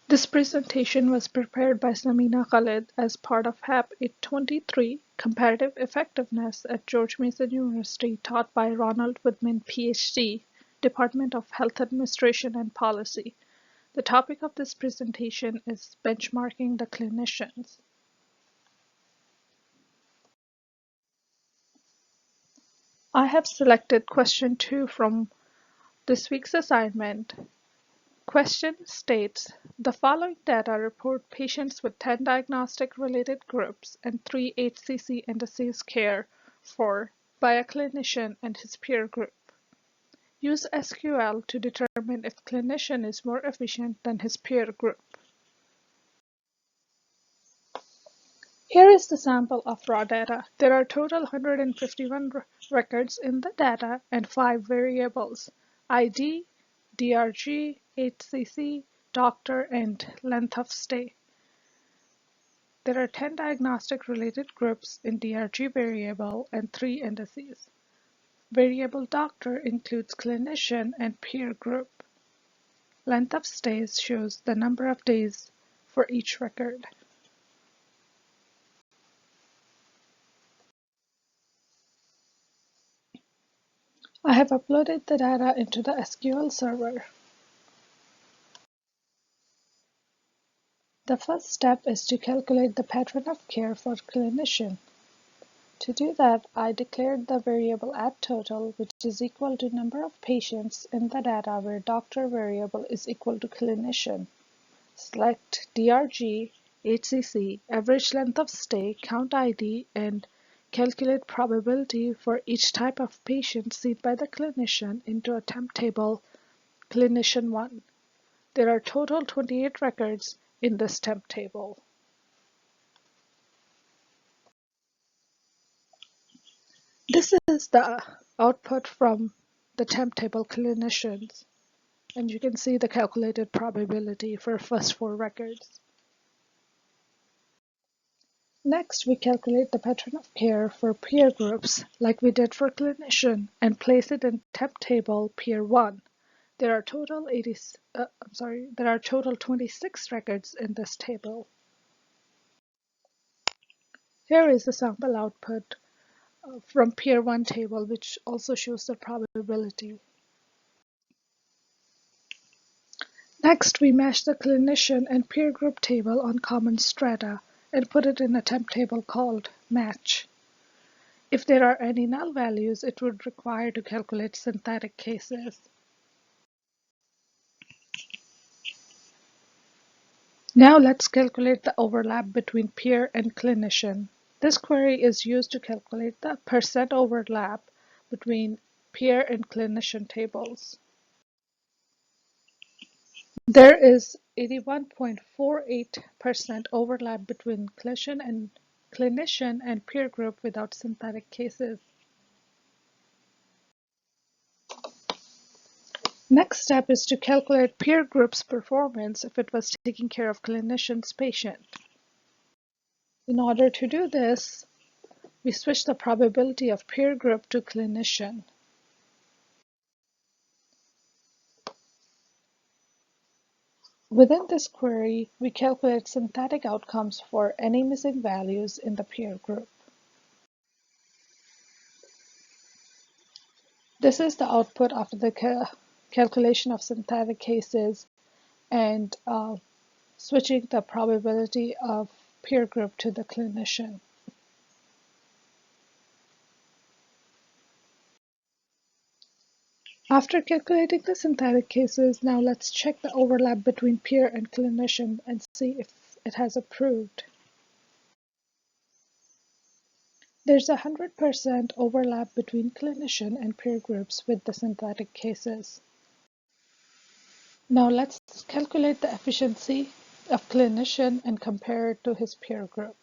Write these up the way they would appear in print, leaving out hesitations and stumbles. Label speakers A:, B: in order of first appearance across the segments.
A: This presentation was prepared by Samina Khalid as part of HAP 823 Comparative Effectiveness at George Mason University, taught by Ronald Woodman, PhD, Department of Health Administration and Policy. The topic of this presentation is benchmarking the clinicians. I have selected question 2 from this week's assignment. Question states, the following data report patients with 10 diagnostic-related groups and 3 HCC indices care for by a clinician and his peer group. Use SQL to determine if clinician is more efficient than his peer group. Here is the sample of raw data. There are total 151 records in the data and 5 variables: ID, DRG, HCC, doctor, and length of stay. There are 10 diagnostic-related groups in DRG variable and 3 indices. Variable doctor includes clinician and peer group. Length of stays shows the number of days for each record. I have uploaded the data into the SQL server. The first step is to calculate the pattern of care for clinician. To do that, I declared the variable @total, which is equal to number of patients in the data where doctor variable is equal to clinician. Select DRG, HCC, average length of stay, count ID, and calculate probability for each type of patient seen by the clinician into a temp table, Clinician 1. There are total 28 records in this temp table. This is the output from the temp table clinicians, and you can see the calculated probability for first 4 records. Next, we calculate the pattern of care for peer groups, like we did for clinician, and place it in temp table peer 1. There are total 26 records in this table. Here is the sample output from peer 1 table, which also shows the probability. Next, we match the clinician and peer group table on common strata and put it in a temp table called match. If there are any null values, it would require to calculate synthetic cases. Now let's calculate the overlap between peer and clinician. This query is used to calculate the percent overlap between peer and clinician tables. There is 81.48% overlap between clinician and peer group without synthetic cases. Next step is to calculate peer group's performance if it was taking care of clinician's patient. In order to do this, we switch the probability of peer group to clinician. Within this query, we calculate synthetic outcomes for any missing values in the peer group. This is the output after the calculation of synthetic cases and switching the probability of peer group to the clinician. After calculating the synthetic cases, now let's check the overlap between peer and clinician and see if it has improved. There's 100% overlap between clinician and peer groups with the synthetic cases. Now let's calculate the efficiency of clinician and compare it to his peer group.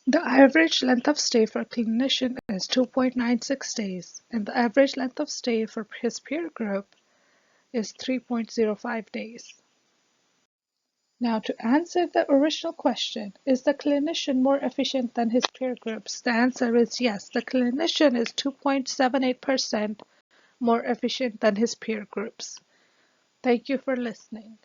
A: The average length of stay for clinician is 2.96 days, and the average length of stay for his peer group is 3.05 days. Now, to answer the original question, is the clinician more efficient than his peer groups? The answer is yes. The clinician is 2.78% more efficient than his peer groups. Thank you for listening.